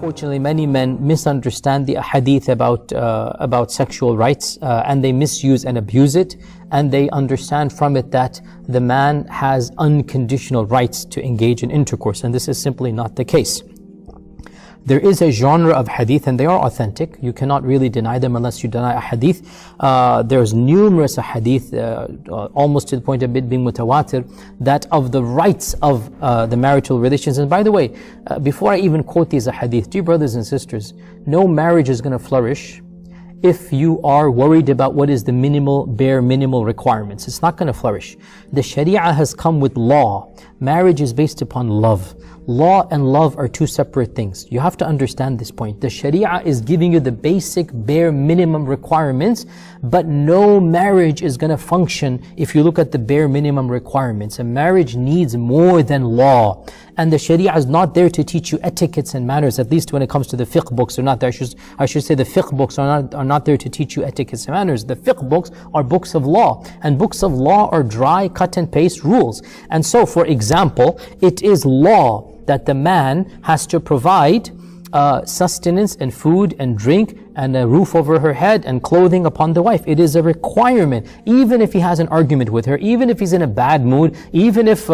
Unfortunately, many men misunderstand the hadith about sexual rights and they misuse and abuse it, and they understand from it that the man has unconditional rights to engage in intercourse, and this is simply not the case. There is a genre of hadith and they are authentic. You cannot really deny them unless you deny a hadith. There's numerous hadith, almost to the point of it being mutawatir, that of the rights of the marital relations. And by the way, before I even quote these hadith, dear brothers and sisters, no marriage is going to flourish if you are worried about what is the bare minimal requirements. It's not going to flourish. The Sharia has come with law. Marriage is based upon love. Law and love are two separate things. You have to understand this point. The Sharia is giving you the basic bare minimum requirements, but no marriage is going to function if you look at the bare minimum requirements. A marriage needs more than law. And the Sharia is not there to teach you etiquettes and manners, at least when it comes to the fiqh books. They're not there. I should say the fiqh books are not there to teach you etiquettes and manners. The fiqh books are books of law. And books of law are dry, cut and paste rules. And so, for example, it is law that the man has to provide sustenance and food and drink and a roof over her head and clothing upon the wife. It is a requirement. Even if he has an argument with her, even if he's in a bad mood, even if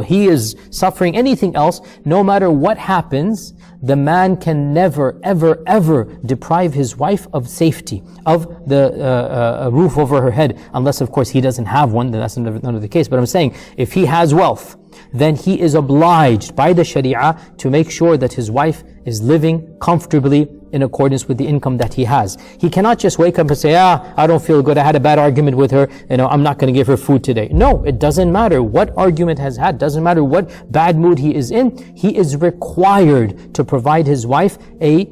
he is suffering anything else, no matter what happens, the man can never, ever, ever deprive his wife of safety, of the roof over her head, unless of course he doesn't have one, then that's none of the case. But I'm saying, if he has wealth, then he is obliged by the Sharia to make sure that his wife is living comfortably in accordance with the income that he has. He cannot just wake up and say, I don't feel good, I had a bad argument with her, I'm not going to give her food today. No, it doesn't matter what argument has had, doesn't matter what bad mood he is in, he is required to provide his wife a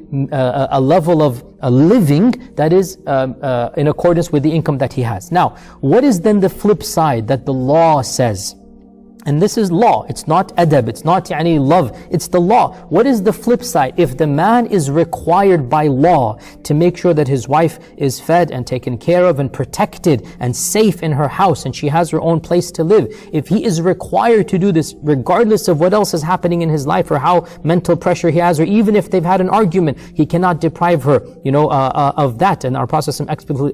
level of a living that is in accordance with the income that he has. Now, what is then the flip side that the law says? And this is law, it's not adab, it's not love, it's the law. What is the flip side? If the man is required by law to make sure that his wife is fed and taken care of and protected and safe in her house and she has her own place to live, if he is required to do this regardless of what else is happening in his life or how mental pressure he has, or even if they've had an argument, he cannot deprive her of that. And our Prophet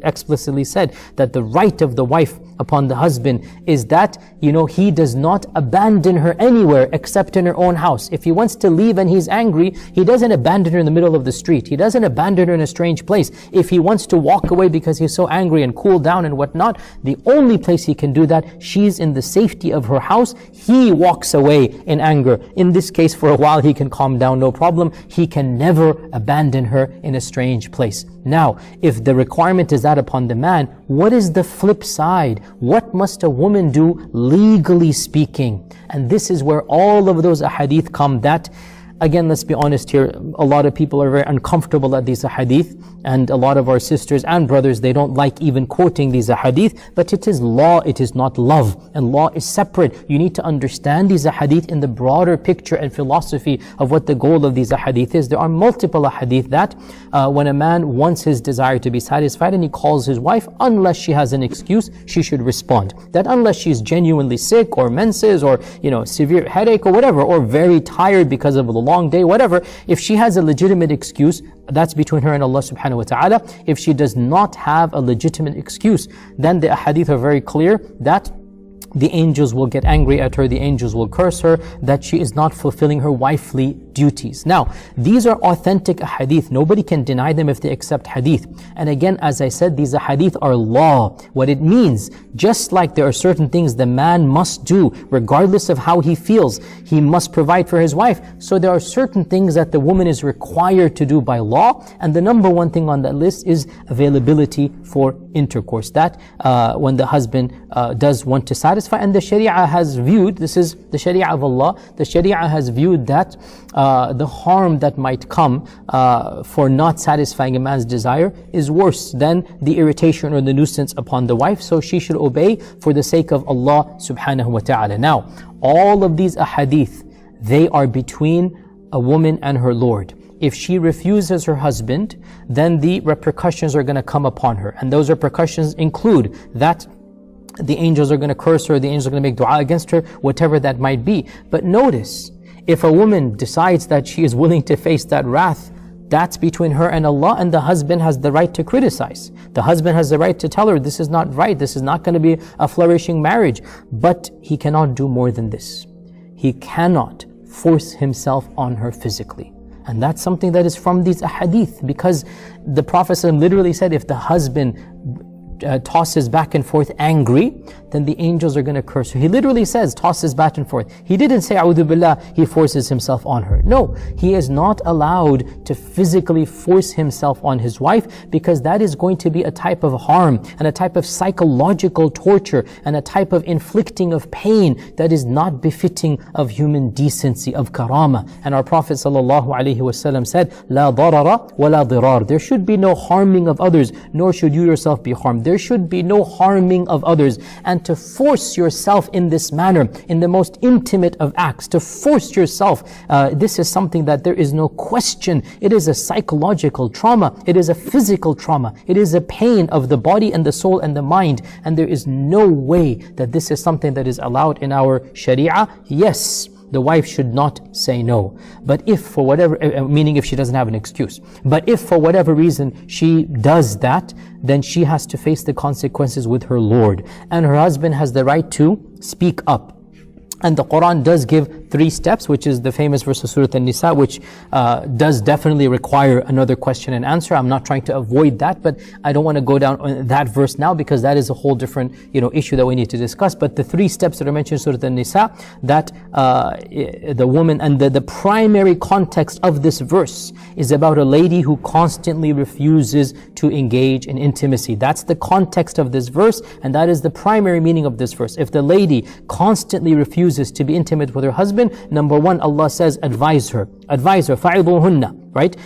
explicitly said that the right of the wife upon the husband is that he does not abandon her anywhere except in her own house. If he wants to leave and he's angry, he doesn't abandon her in the middle of the street. He doesn't abandon her in a strange place. If he wants to walk away because he's so angry and cool down and whatnot, the only place he can do that, she's in the safety of her house. He walks away in anger. In this case, for a while he can calm down, no problem. He can never abandon her in a strange place. Now, if the requirement is that upon the man, what is the flip side? What must a woman do legally speaking? And this is where all of those ahadith come that, again, let's be honest here, a lot of people are very uncomfortable at these ahadith, and a lot of our sisters and brothers, they don't like even quoting these ahadith, but it is law, it is not love, and law is separate. You need to understand these ahadith in the broader picture and philosophy of what the goal of these ahadith is. There are multiple ahadith that when a man wants his desire to be satisfied and he calls his wife, unless she has an excuse, she should respond. That unless she's genuinely sick or menses or severe headache or whatever, or very tired because of the long day, whatever, if she has a legitimate excuse, that's between her and Allah subhanahu wa ta'ala. If she does not have a legitimate excuse, then the ahadith are very clear that the angels will get angry at her, the angels will curse her, that she is not fulfilling her wifely duties. Now, these are authentic hadith. Nobody can deny them if they accept hadith. And again, as I said, these hadith are law. What it means, just like there are certain things the man must do, regardless of how he feels, he must provide for his wife. So there are certain things that the woman is required to do by law. And the number one thing on that list is availability for intercourse. That when the husband does want to satisfy, and the Sharia has viewed, this is the Sharia of Allah, the Sharia has viewed that the harm that might come for not satisfying a man's desire is worse than the irritation or the nuisance upon the wife, so she should obey for the sake of Allah subhanahu wa ta'ala. Now, all of these ahadith, they are between a woman and her Lord. If she refuses her husband, then the repercussions are going to come upon her, and those repercussions include that the angels are going to curse her, the angels are going to make dua against her, whatever that might be. But notice, If a woman decides that she is willing to face that wrath, that's between her and Allah, and the husband has the right to criticize. The husband has the right to tell her, this is not right, this is not going to be a flourishing marriage. But he cannot do more than this. He cannot force himself on her physically. And that's something that is from these ahadith, because the Prophet ﷺ literally said, if the husband tosses back and forth angry, then the angels are going to curse her. He literally says, tosses back and forth. He didn't say, A'udhu Billah, he forces himself on her. No, he is not allowed to physically force himself on his wife, because that is going to be a type of harm and a type of psychological torture and a type of inflicting of pain that is not befitting of human decency, of karama. And our Prophet ﷺ said, La darara wa la dirar. There should be no harming of others, nor should you yourself be harmed. There should be no harming of others. And to force yourself in this manner, in the most intimate of acts, to force yourself, this is something that there is no question. It is a psychological trauma. It is a physical trauma. It is a pain of the body and the soul and the mind. And there is no way that this is something that is allowed in our Sharia. Yes, the wife should not say no. But if for whatever, meaning if she doesn't have an excuse, but if for whatever reason she does that, then she has to face the consequences with her Lord. And her husband has the right to speak up. And the Quran does give 3 steps, which is the famous verse of Surah An-Nisa, which does definitely require another question and answer. I'm not trying to avoid that, but I don't want to go down on that verse now, because that is a whole different issue that we need to discuss. But the 3 steps that are mentioned in Surah An-Nisa, that the woman, and the primary context of this verse is about a lady who constantly refuses to engage in intimacy. That's the context of this verse, and that is the primary meaning of this verse. If the lady constantly refuses to be intimate with her husband, number 1, Allah says, advise her, فَعِظُوهُنَّ, right?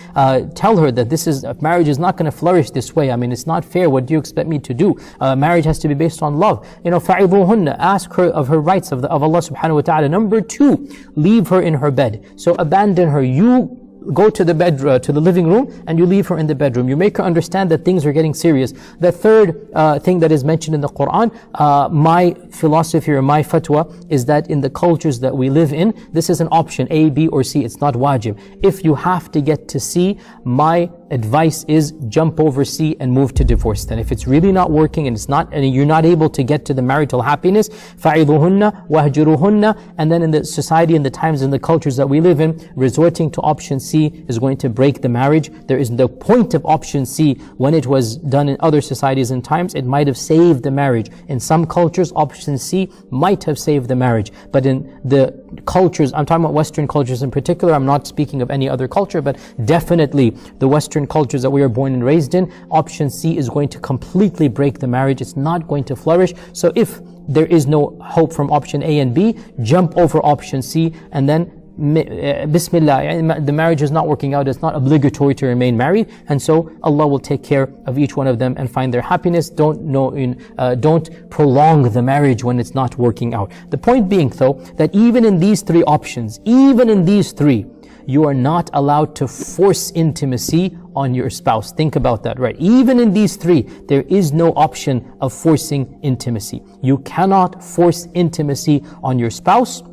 Tell her that marriage is not going to flourish this way. I mean, it's not fair. What do you expect me to do? Marriage has to be based on love. فَعِظُوهُنَّ, ask her of her rights of Allah subhanahu wa ta'ala. Number 2, leave her in her bed. So abandon her. You go to the bedroom, to the living room, and you leave her in the bedroom. You make her understand that things are getting serious. The third thing that is mentioned in the Quran, my philosophy or my fatwa is that in the cultures that we live in, this is an option, A, B, or C. It's not wajib. If you have to get to C, my advice is jump over C and move to divorce. Then if it's really not working and you're not able to get to the marital happiness, فَعِظُوهُنَّ وَهْجُرُوهُنَّ. And then in the society and the times and the cultures that we live in, resorting to option C is going to break the marriage. There is the point of option C. When it was done in other societies and times, it might have saved the marriage. In some cultures, option C might have saved the marriage. But in the cultures, I'm talking about Western cultures in particular, I'm not speaking of any other culture, but definitely the Western cultures that we are born and raised in, option C is going to completely break the marriage. It's not going to flourish. So if there is no hope from option A and B, jump over option C, and then Bismillah, the marriage is not working out, it's not obligatory to remain married, and so Allah will take care of each one of them and find their happiness. Don't prolong the marriage when it's not working out. The point being though, that even in these 3 options, even in these 3, you are not allowed to force intimacy on your spouse. Think about that, right? Even in these 3, there is no option of forcing intimacy. You cannot force intimacy on your spouse.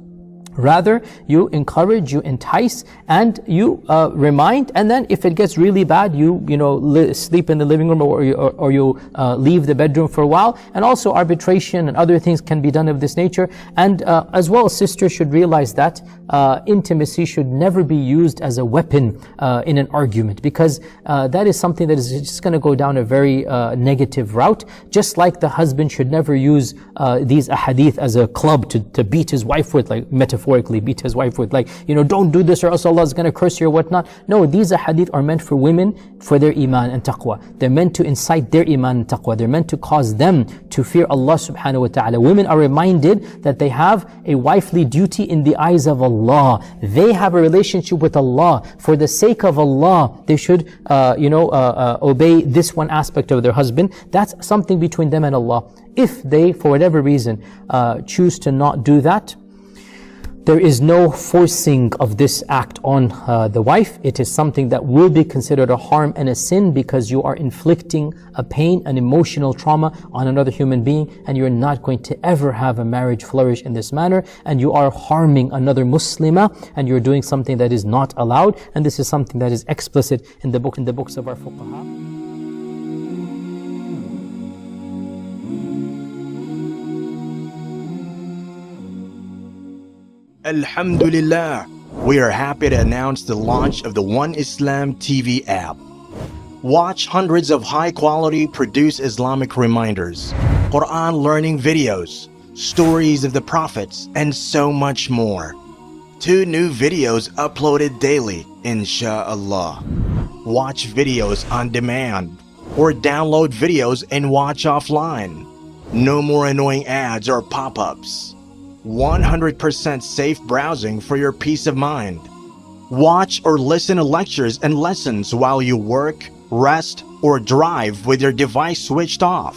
Rather, you encourage, you entice, and you remind, and then if it gets really bad, you sleep in the living room or you leave the bedroom for a while. And also arbitration and other things can be done of this nature. And as well, sisters should realize that intimacy should never be used as a weapon in an argument, because that is something that is just going to go down a very negative route. Just like the husband should never use these ahadith as a club to beat his wife with, like metaphorically beat his wife with, like, don't do this or else Allah is going to curse you or whatnot. No, these ahadith are meant for women, for their iman and taqwa. They're meant to incite their iman and taqwa. They're meant to cause them to fear Allah subhanahu wa ta'ala. Women are reminded that they have a wifely duty in the eyes of Allah. They have a relationship with Allah. For the sake of Allah, they should obey this one aspect of their husband. That's something between them and Allah. If they, for whatever reason, choose to not do that, There is no forcing of this act on the wife. It is something that will be considered a harm and a sin because you are inflicting a pain, an emotional trauma on another human being, and you're not going to ever have a marriage flourish in this manner, and you are harming another Muslimah, and you're doing something that is not allowed, and this is something that is explicit in the books of our fuqaha. Alhamdulillah, we are happy to announce the launch of the One Islam TV app. Watch hundreds of high-quality produced Islamic reminders, Quran learning videos, stories of the prophets, and so much more. 2 new videos uploaded daily, inshallah. Watch videos on demand, or download videos and watch offline. No more annoying ads or pop-ups. 100% safe browsing for your peace of mind. Watch or listen to lectures and lessons while you work, rest, or drive with your device switched off.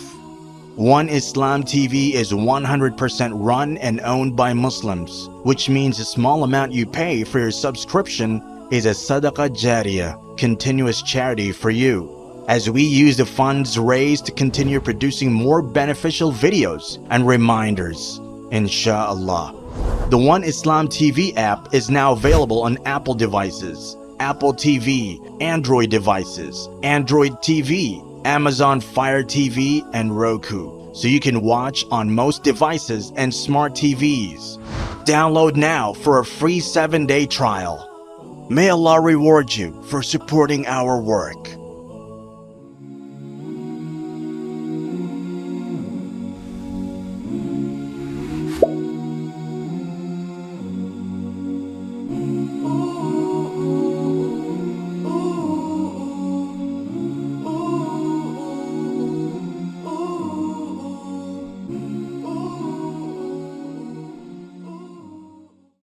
One Islam TV is 100% run and owned by Muslims, which means the small amount you pay for your subscription is a SADAQAH JARIYAH, continuous charity for you, as we use the funds raised to continue producing more beneficial videos and reminders, inshallah. The One Islam TV app is now available on Apple devices, Apple TV, Android devices, Android TV, Amazon Fire TV, and Roku, so you can watch on most devices and smart TVs. Download now for a free 7-day trial. May Allah reward you for supporting our work.